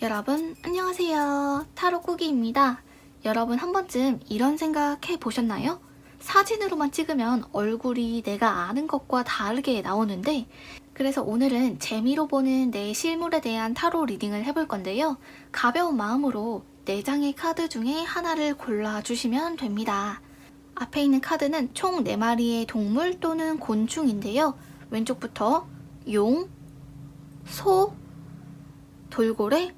여러분 안녕하세요. 타로꾸기입니다. 여러분 한 번쯤 이런 생각 해보셨나요? 사진으로만 찍으면 얼굴이 내가 아는 것과 다르게 나오는데, 그래서 오늘은 재미로 보는 내 실물에 대한 타로 리딩을 해볼 건데요. 가벼운 마음으로 4장의 카드 중에 하나를 골라주시면 됩니다. 앞에 있는 카드는 총 4마리의 동물 또는 곤충인데요. 왼쪽부터 용, 소, 돌고래,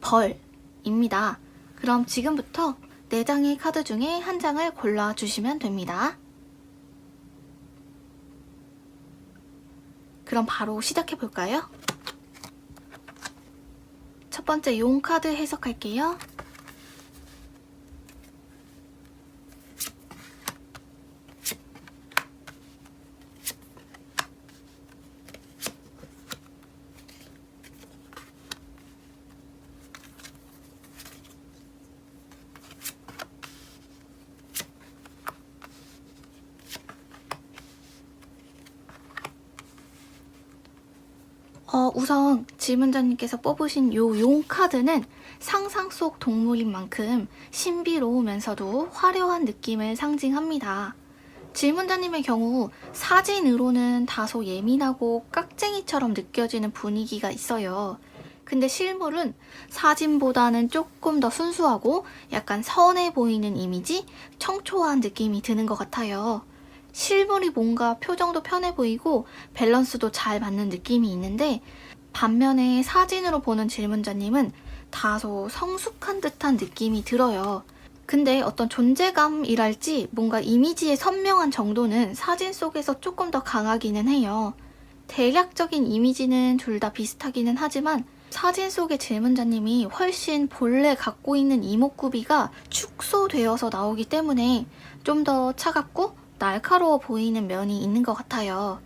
벌입니다. 그럼 지금부터 4장의 카드 중에 한 장을 골라주시면 됩니다. 그럼 바로 시작해볼까요? 첫 번째 용 카드 해석할게요. 우선 질문자님께서 뽑으신 요 용 카드는 상상 속 동물인 만큼 신비로우면서도 화려한 느낌을 상징합니다. 질문자님의 경우 사진으로는 다소 예민하고 깍쟁이처럼 느껴지는 분위기가 있어요. 근데 실물은 사진보다는 조금 더 순수하고 약간 선해 보이는 이미지, 청초한 느낌이 드는 것 같아요. 실물이 뭔가 표정도 편해 보이고 밸런스도 잘 맞는 느낌이 있는데, 반면에 사진으로 보는 질문자님은 다소 성숙한 듯한 느낌이 들어요. 근데 어떤 존재감이랄지 뭔가 이미지의 선명한 정도는 사진 속에서 조금 더 강하기는 해요. 대략적인 이미지는 둘 다 비슷하기는 하지만 사진 속의 질문자님이 훨씬 본래 갖고 있는 이목구비가 축소되어서 나오기 때문에 좀 더 차갑고 날카로워 보이는 면이 있는 것 같아요.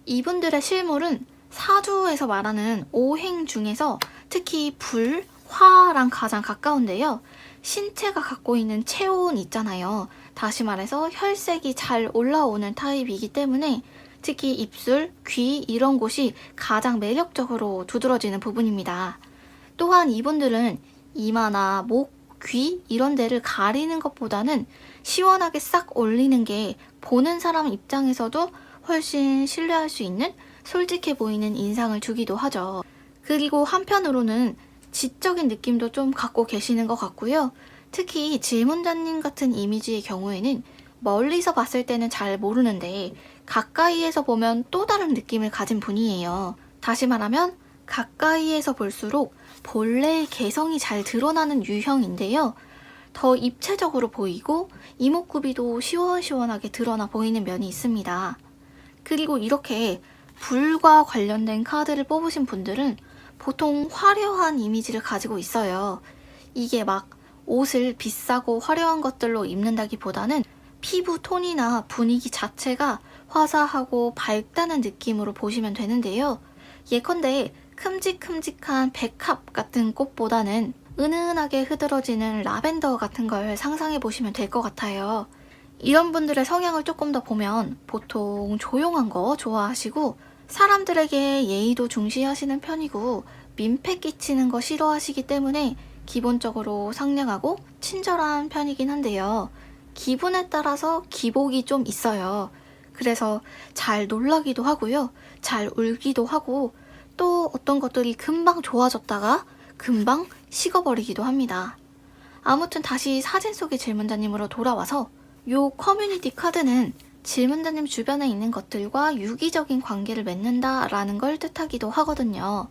이분들의 실물은 사주에서 말하는 오행 중에서 특히 불, 화랑 가장 가까운데요. 신체가 갖고 있는 체온 있잖아요. 다시 말해서 혈색이 잘 올라오는 타입이기 때문에 특히 입술, 귀 이런 곳이 가장 매력적으로 두드러지는 부분입니다. 또한 이분들은 이마나 목, 귀 이런 데를 가리는 것보다는 시원하게 싹 올리는 게 보는 사람 입장에서도 훨씬 신뢰할 수 있는 솔직해 보이는 인상을 주기도 하죠. 그리고 한편으로는 지적인 느낌도 좀 갖고 계시는 것 같고요. 특히 질문자님 같은 이미지의 경우에는 멀리서 봤을 때는 잘 모르는데 가까이에서 보면 또 다른 느낌을 가진 분이에요. 다시 말하면 가까이에서 볼수록 본래의 개성이 잘 드러나는 유형인데요. 더 입체적으로 보이고 이목구비도 시원시원하게 드러나 보이는 면이 있습니다. 그리고 이렇게 불과 관련된 카드를 뽑으신 분들은 보통 화려한 이미지를 가지고 있어요. 이게 막 옷을 비싸고 화려한 것들로 입는다기보다는 피부 톤이나 분위기 자체가 화사하고 밝다는 느낌으로 보시면 되는데요. 예컨대 큼직큼직한 백합 같은 꽃보다는 은은하게 흐드러지는 라벤더 같은 걸 상상해 보시면 될 것 같아요. 이런 분들의 성향을 조금 더 보면 보통 조용한 거 좋아하시고 사람들에게 예의도 중시하시는 편이고 민폐 끼치는 거 싫어하시기 때문에 기본적으로 상냥하고 친절한 편이긴 한데요. 기분에 따라서 기복이 좀 있어요. 그래서 잘 놀라기도 하고요. 잘 울기도 하고 또 어떤 것들이 금방 좋아졌다가 금방 식어버리기도 합니다. 아무튼 다시 사진 속의 질문자님으로 돌아와서 요 커뮤니티 카드는 질문자님 주변에 있는 것들과 유기적인 관계를 맺는다라는 걸 뜻하기도 하거든요.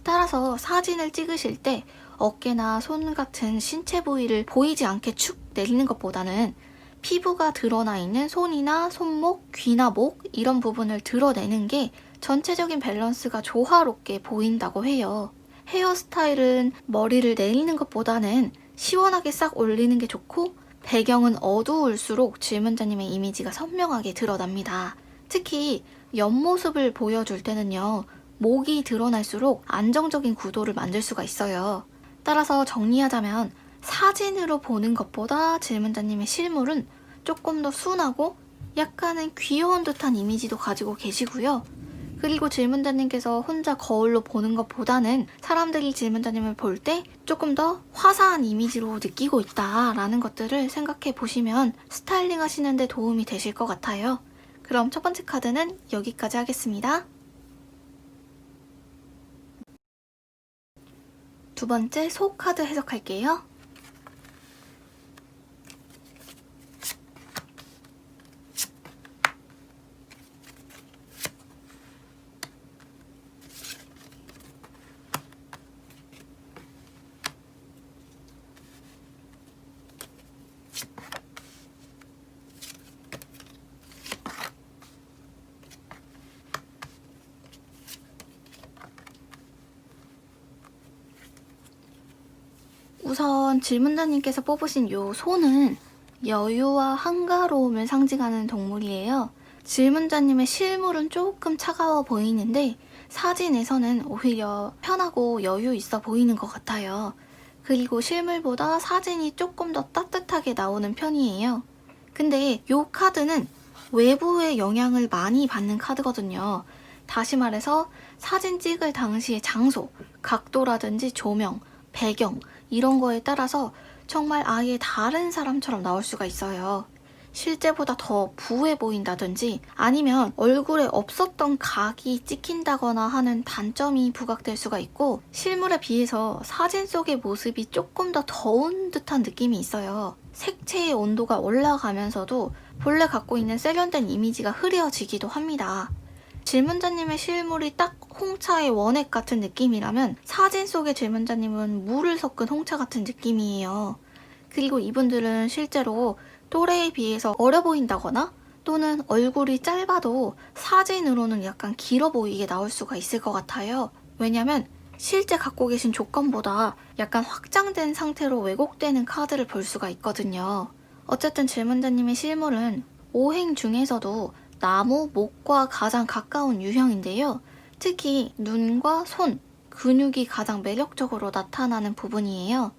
따라서 사진을 찍으실 때 어깨나 손 같은 신체 부위를 보이지 않게 축 내리는 것보다는 피부가 드러나 있는 손이나 손목, 귀나 목 이런 부분을 드러내는 게 전체적인 밸런스가 조화롭게 보인다고 해요. 헤어스타일은 머리를 내리는 것보다는 시원하게 싹 올리는 게 좋고 배경은 어두울수록 질문자님의 이미지가 선명하게 드러납니다. 특히 옆모습을 보여줄 때는요. 목이 드러날수록 안정적인 구도를 만들 수가 있어요. 따라서 정리하자면 사진으로 보는 것보다 질문자님의 실물은 조금 더 순하고 약간은 귀여운 듯한 이미지도 가지고 계시고요. 그리고 질문자님께서 혼자 거울로 보는 것보다는 사람들이 질문자님을 볼 때 조금 더 화사한 이미지로 느끼고 있다라는 것들을 생각해 보시면 스타일링 하시는데 도움이 되실 것 같아요. 그럼 첫 번째 카드는 여기까지 하겠습니다. 두 번째 소 카드 해석할게요. 우선 질문자님께서 뽑으신 요 소는 여유와 한가로움을 상징하는 동물이에요. 질문자님의 실물은 조금 차가워 보이는데 사진에서는 오히려 편하고 여유 있어 보이는 것 같아요. 그리고 실물보다 사진이 조금 더 따뜻하게 나오는 편이에요. 근데 요 카드는 외부의 영향을 많이 받는 카드거든요. 다시 말해서 사진 찍을 당시의 장소, 각도라든지 조명, 배경 이런 거에 따라서 정말 아예 다른 사람처럼 나올 수가 있어요. 실제보다 더 부해 보인다든지 아니면 얼굴에 없었던 각이 찍힌다거나 하는 단점이 부각될 수가 있고 실물에 비해서 사진 속의 모습이 조금 더 더운 듯한 느낌이 있어요. 색채의 온도가 올라가면서도 본래 갖고 있는 세련된 이미지가 흐려지기도 합니다. 질문자님의 실물이 딱 홍차의 원액 같은 느낌이라면 사진 속의 질문자님은 물을 섞은 홍차 같은 느낌이에요. 그리고 이분들은 실제로 또래에 비해서 어려 보인다거나 또는 얼굴이 짧아도 사진으로는 약간 길어 보이게 나올 수가 있을 것 같아요. 왜냐면 실제 갖고 계신 조건보다 약간 확장된 상태로 왜곡되는 카드를 볼 수가 있거든요. 어쨌든 질문자님의 실물은 오행 중에서도 나무, 목과 가장 가까운 유형인데요. 특히 눈과 손, 근육이 가장 매력적으로 나타나는 부분이에요.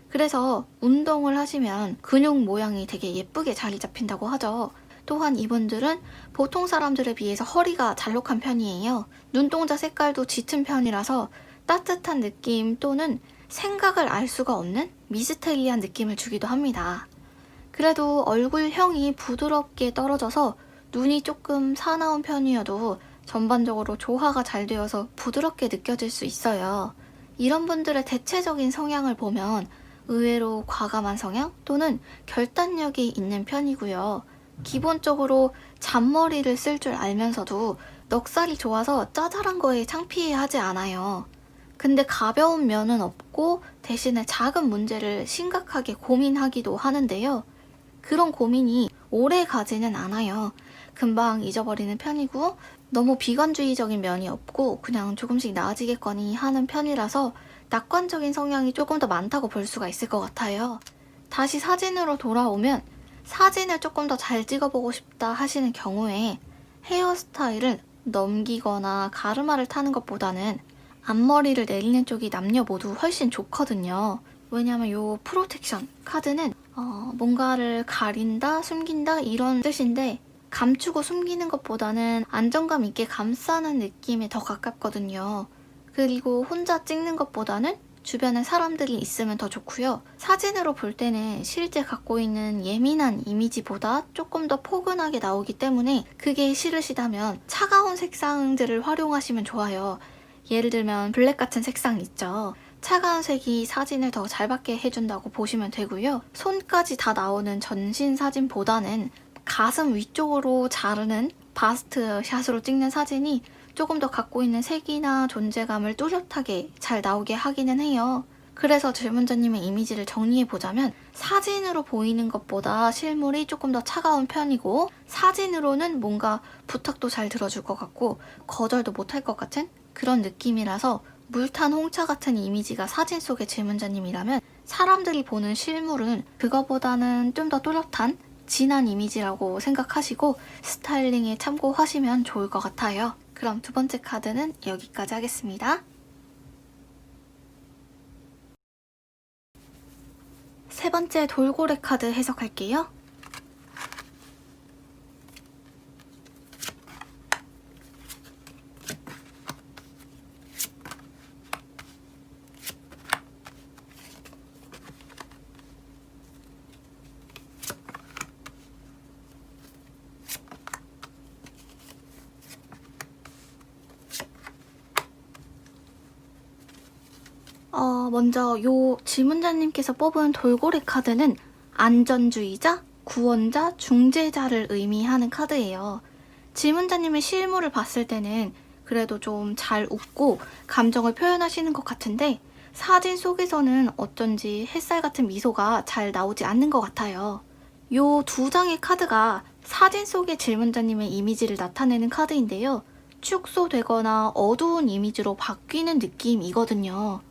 그래서 운동을 하시면 근육 모양이 되게 예쁘게 자리 잡힌다고 하죠. 또한 이분들은 보통 사람들에 비해서 허리가 잘록한 편이에요. 눈동자 색깔도 짙은 편이라서 따뜻한 느낌 또는 생각을 알 수가 없는 미스테리한 느낌을 주기도 합니다. 그래도 얼굴형이 부드럽게 떨어져서 눈이 조금 사나운 편이어도 전반적으로 조화가 잘 되어서 부드럽게 느껴질 수 있어요. 이런 분들의 대체적인 성향을 보면 의외로 과감한 성향 또는 결단력이 있는 편이고요. 기본적으로 잔머리를 쓸 줄 알면서도 넉살이 좋아서 짜잘한 거에 창피해하지 않아요. 근데 가벼운 면은 없고 대신에 작은 문제를 심각하게 고민하기도 하는데요. 그런 고민이 오래 가지는 않아요. 금방 잊어버리는 편이고 너무 비관주의적인 면이 없고 그냥 조금씩 나아지겠거니 하는 편이라서 낙관적인 성향이 조금 더 많다고 볼 수가 있을 것 같아요. 다시 사진으로 돌아오면 사진을 조금 더 잘 찍어보고 싶다 하시는 경우에 헤어스타일을 넘기거나 가르마를 타는 것보다는 앞머리를 내리는 쪽이 남녀 모두 훨씬 좋거든요. 왜냐면 이 프로텍션 카드는 뭔가를 가린다, 숨긴다 이런 뜻인데 감추고 숨기는 것보다는 안정감 있게 감싸는 느낌에 더 가깝거든요. 그리고 혼자 찍는 것보다는 주변에 사람들이 있으면 더 좋고요. 사진으로 볼 때는 실제 갖고 있는 예민한 이미지보다 조금 더 포근하게 나오기 때문에 그게 싫으시다면 차가운 색상들을 활용하시면 좋아요. 예를 들면 블랙 같은 색상 있죠. 차가운 색이 사진을 더 잘 받게 해준다고 보시면 되고요. 손까지 다 나오는 전신 사진보다는 가슴 위쪽으로 자르는 바스트 샷으로 찍는 사진이 조금 더 갖고 있는 색이나 존재감을 뚜렷하게 잘 나오게 하기는 해요. 그래서 질문자님의 이미지를 정리해보자면 사진으로 보이는 것보다 실물이 조금 더 차가운 편이고 사진으로는 뭔가 부탁도 잘 들어줄 것 같고 거절도 못할 것 같은 그런 느낌이라서 물탄 홍차 같은 이미지가 사진 속의 질문자님이라면 사람들이 보는 실물은 그거보다는 좀 더 또렷한 진한 이미지라고 생각하시고 스타일링에 참고하시면 좋을 것 같아요. 그럼 두 번째 카드는 여기까지 하겠습니다. 세 번째 돌고래 카드 해석할게요. 먼저 요 질문자님께서 뽑은 돌고래 카드는 안전주의자, 구원자, 중재자를 의미하는 카드예요. 질문자님의 실물을 봤을 때는 그래도 좀 잘 웃고 감정을 표현하시는 것 같은데 사진 속에서는 어쩐지 햇살 같은 미소가 잘 나오지 않는 것 같아요. 요 두 장의 카드가 사진 속의 질문자님의 이미지를 나타내는 카드인데요. 축소되거나 어두운 이미지로 바뀌는 느낌이거든요.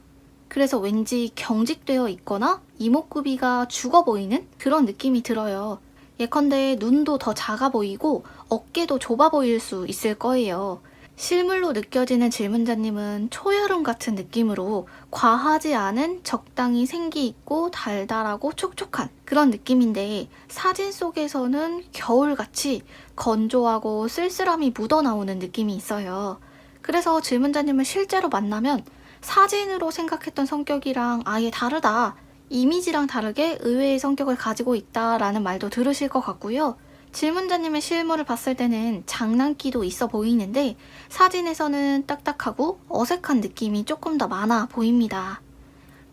그래서 왠지 경직되어 있거나 이목구비가 죽어 보이는 그런 느낌이 들어요. 예컨대 눈도 더 작아 보이고 어깨도 좁아 보일 수 있을 거예요. 실물로 느껴지는 질문자님은 초여름 같은 느낌으로 과하지 않은 적당히 생기 있고 달달하고 촉촉한 그런 느낌인데 사진 속에서는 겨울같이 건조하고 쓸쓸함이 묻어나오는 느낌이 있어요. 그래서 질문자님을 실제로 만나면 사진으로 생각했던 성격이랑 아예 다르다, 이미지랑 다르게 의외의 성격을 가지고 있다라는 말도 들으실 것 같고요. 질문자님의 실물을 봤을 때는 장난기도 있어 보이는데 사진에서는 딱딱하고 어색한 느낌이 조금 더 많아 보입니다.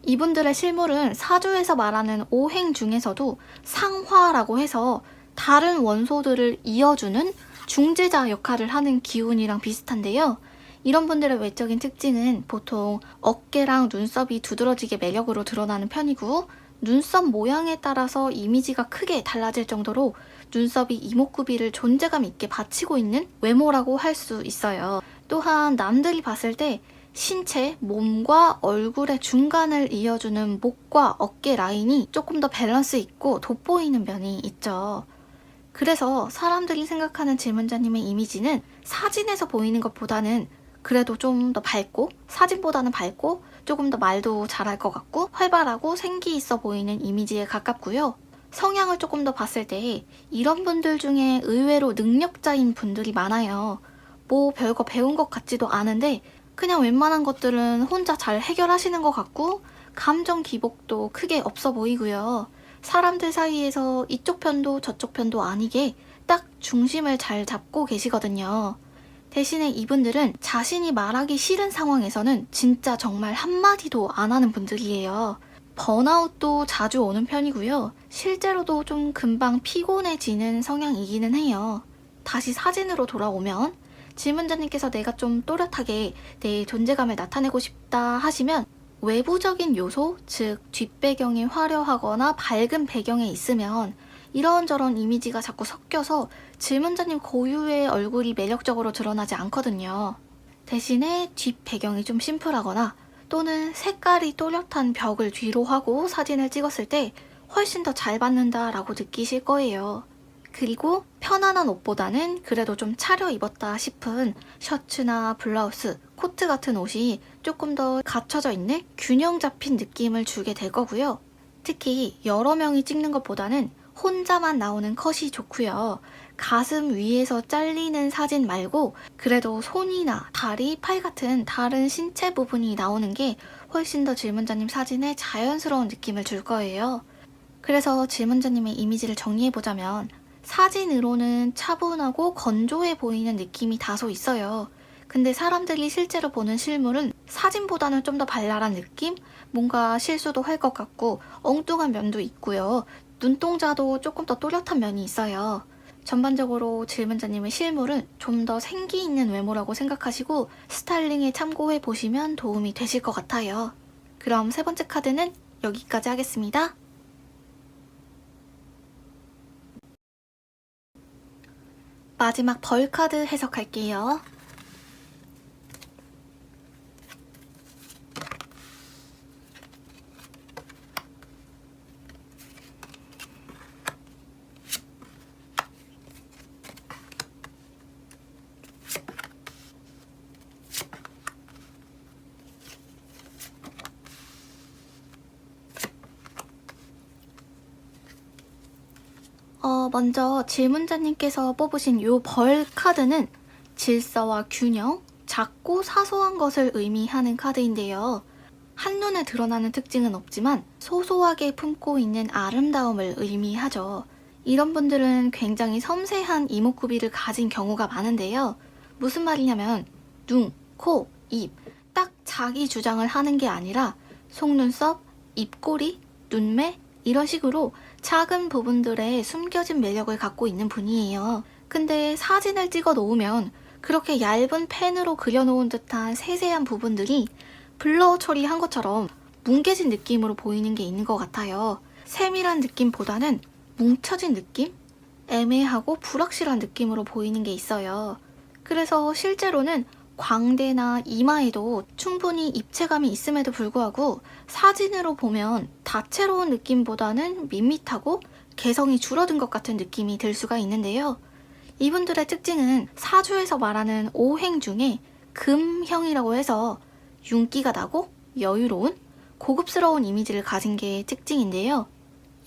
이분들의 실물은 사주에서 말하는 오행 중에서도 상화라고 해서 다른 원소들을 이어주는 중재자 역할을 하는 기운이랑 비슷한데요. 이런 분들의 외적인 특징은 보통 어깨랑 눈썹이 두드러지게 매력으로 드러나는 편이고 눈썹 모양에 따라서 이미지가 크게 달라질 정도로 눈썹이 이목구비를 존재감 있게 받치고 있는 외모라고 할 수 있어요. 또한 남들이 봤을 때 신체, 몸과 얼굴의 중간을 이어주는 목과 어깨 라인이 조금 더 밸런스 있고 돋보이는 면이 있죠. 그래서 사람들이 생각하는 질문자님의 이미지는 사진에서 보이는 것보다는 그래도 좀 더 밝고 사진보다는 밝고 조금 더 말도 잘할 것 같고 활발하고 생기 있어 보이는 이미지에 가깝고요. 성향을 조금 더 봤을 때 이런 분들 중에 의외로 능력자인 분들이 많아요. 뭐 별거 배운 것 같지도 않은데 그냥 웬만한 것들은 혼자 잘 해결하시는 것 같고 감정 기복도 크게 없어 보이고요. 사람들 사이에서 이쪽 편도 저쪽 편도 아니게 딱 중심을 잘 잡고 계시거든요. 대신에 이분들은 자신이 말하기 싫은 상황에서는 진짜 정말 한마디도 안 하는 분들이에요. 번아웃도 자주 오는 편이고요. 실제로도 좀 금방 피곤해지는 성향이기는 해요. 다시 사진으로 돌아오면 질문자님께서 내가 좀 또렷하게 내 존재감을 나타내고 싶다 하시면 외부적인 요소, 즉 뒷배경이 화려하거나 밝은 배경에 있으면 이런저런 이미지가 자꾸 섞여서 질문자님 고유의 얼굴이 매력적으로 드러나지 않거든요. 대신에 뒷배경이 좀 심플하거나 또는 색깔이 또렷한 벽을 뒤로 하고 사진을 찍었을 때 훨씬 더 잘 받는다라고 느끼실 거예요. 그리고 편안한 옷보다는 그래도 좀 차려입었다 싶은 셔츠나 블라우스, 코트 같은 옷이 조금 더 갖춰져 있는 균형 잡힌 느낌을 주게 될 거고요. 특히 여러 명이 찍는 것보다는 혼자만 나오는 컷이 좋고요. 가슴 위에서 잘리는 사진 말고 그래도 손이나 다리, 팔 같은 다른 신체 부분이 나오는 게 훨씬 더 질문자님 사진에 자연스러운 느낌을 줄 거예요. 그래서 질문자님의 이미지를 정리해보자면 사진으로는 차분하고 건조해 보이는 느낌이 다소 있어요. 근데 사람들이 실제로 보는 실물은 사진보다는 좀 더 발랄한 느낌? 뭔가 실수도 할 것 같고 엉뚱한 면도 있고요. 눈동자도 조금 더 또렷한 면이 있어요. 전반적으로 질문자님의 실물은 좀 더 생기 있는 외모라고 생각하시고 스타일링에 참고해 보시면 도움이 되실 것 같아요. 그럼 세 번째 카드는 여기까지 하겠습니다. 마지막 벌 카드 해석할게요. 먼저 질문자님께서 뽑으신 요 벌 카드는 질서와 균형, 작고 사소한 것을 의미하는 카드인데요. 한눈에 드러나는 특징은 없지만 소소하게 품고 있는 아름다움을 의미하죠. 이런 분들은 굉장히 섬세한 이목구비를 가진 경우가 많은데요. 무슨 말이냐면 눈, 코, 입, 딱 자기 주장을 하는 게 아니라 속눈썹, 입꼬리, 눈매 이런 식으로 작은 부분들에 숨겨진 매력을 갖고 있는 분이에요. 근데 사진을 찍어 놓으면 그렇게 얇은 펜으로 그려놓은 듯한 세세한 부분들이 블러 처리한 것처럼 뭉개진 느낌으로 보이는 게 있는 것 같아요. 세밀한 느낌보다는 뭉쳐진 느낌? 애매하고 불확실한 느낌으로 보이는 게 있어요. 그래서 실제로는 광대나 이마에도 충분히 입체감이 있음에도 불구하고 사진으로 보면 다채로운 느낌보다는 밋밋하고 개성이 줄어든 것 같은 느낌이 들 수가 있는데요. 이분들의 특징은 사주에서 말하는 오행 중에 금형이라고 해서 윤기가 나고 여유로운 고급스러운 이미지를 가진 게 특징인데요.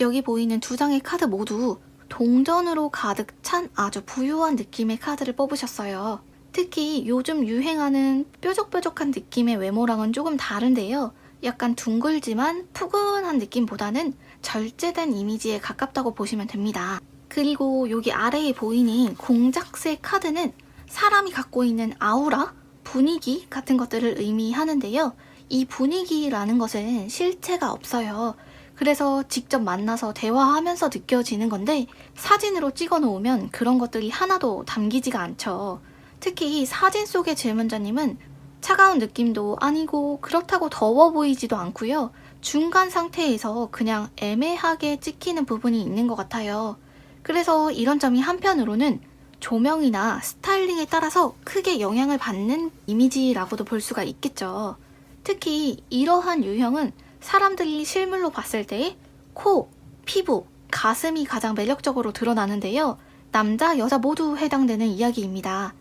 여기 보이는 두 장의 카드 모두 동전으로 가득 찬 아주 부유한 느낌의 카드를 뽑으셨어요. 특히 요즘 유행하는 뾰족뾰족한 느낌의 외모랑은 조금 다른데요. 약간 둥글지만 푸근한 느낌보다는 절제된 이미지에 가깝다고 보시면 됩니다. 그리고 여기 아래에 보이는 공작새 카드는 사람이 갖고 있는 아우라, 분위기 같은 것들을 의미하는데요. 이 분위기라는 것은 실체가 없어요. 그래서 직접 만나서 대화하면서 느껴지는 건데 사진으로 찍어 놓으면 그런 것들이 하나도 담기지가 않죠. 특히 사진 속의 질문자님은 차가운 느낌도 아니고 그렇다고 더워 보이지도 않고요. 중간 상태에서 그냥 애매하게 찍히는 부분이 있는 것 같아요. 그래서 이런 점이 한편으로는 조명이나 스타일링에 따라서 크게 영향을 받는 이미지라고도 볼 수가 있겠죠. 특히 이러한 유형은 사람들이 실물로 봤을 때 코, 피부, 가슴이 가장 매력적으로 드러나는데요. 남자, 여자 모두 해당되는 이야기입니다.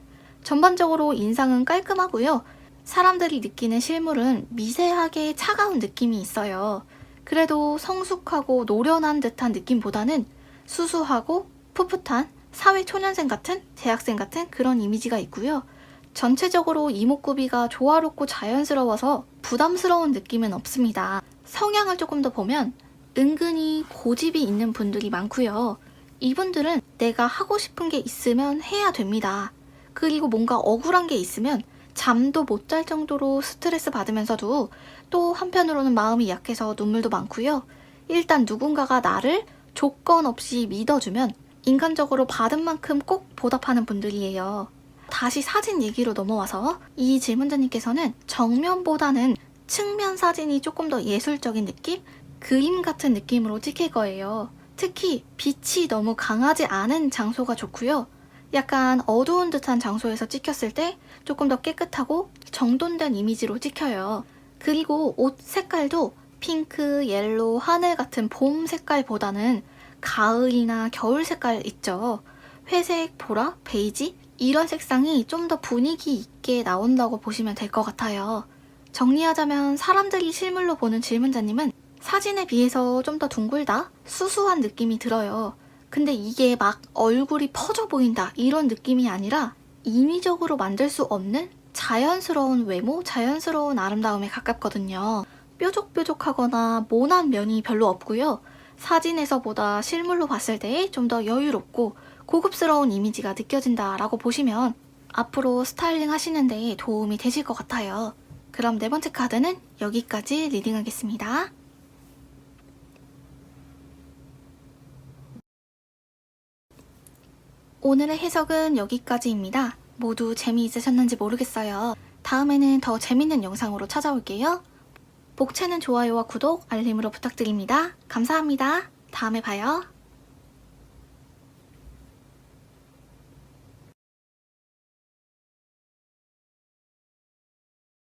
전반적으로 인상은 깔끔하고요. 사람들이 느끼는 실물은 미세하게 차가운 느낌이 있어요. 그래도 성숙하고 노련한 듯한 느낌보다는 수수하고 풋풋한 사회초년생 같은 대학생 같은 그런 이미지가 있고요. 전체적으로 이목구비가 조화롭고 자연스러워서 부담스러운 느낌은 없습니다. 성향을 조금 더 보면 은근히 고집이 있는 분들이 많고요. 이분들은 내가 하고 싶은 게 있으면 해야 됩니다. 그리고 뭔가 억울한 게 있으면 잠도 못 잘 정도로 스트레스 받으면서도 또 한편으로는 마음이 약해서 눈물도 많고요. 일단 누군가가 나를 조건 없이 믿어주면 인간적으로 받은 만큼 꼭 보답하는 분들이에요. 다시 사진 얘기로 넘어와서 이 질문자님께서는 정면보다는 측면 사진이 조금 더 예술적인 느낌? 그림 같은 느낌으로 찍힐 거예요. 특히 빛이 너무 강하지 않은 장소가 좋고요. 약간 어두운 듯한 장소에서 찍혔을 때 조금 더 깨끗하고 정돈된 이미지로 찍혀요. 그리고 옷 색깔도 핑크, 옐로우, 하늘 같은 봄 색깔보다는 가을이나 겨울 색깔 있죠. 회색, 보라, 베이지 이런 색상이 좀 더 분위기 있게 나온다고 보시면 될 것 같아요. 정리하자면 사람들이 실물로 보는 질문자님은 사진에 비해서 좀 더 둥글다, 수수한 느낌이 들어요. 근데 이게 막 얼굴이 퍼져 보인다 이런 느낌이 아니라 인위적으로 만들 수 없는 자연스러운 외모, 자연스러운 아름다움에 가깝거든요. 뾰족뾰족하거나 모난 면이 별로 없고요. 사진에서보다 실물로 봤을 때 좀 더 여유롭고 고급스러운 이미지가 느껴진다라고 보시면 앞으로 스타일링 하시는데 도움이 되실 것 같아요. 그럼 네 번째 카드는 여기까지 리딩하겠습니다. 오늘의 해석은 여기까지입니다. 모두 재미있으셨는지 모르겠어요. 다음에는 더 재밌는 영상으로 찾아올게요. 복채는 좋아요와 구독, 알림으로 부탁드립니다. 감사합니다. 다음에 봐요.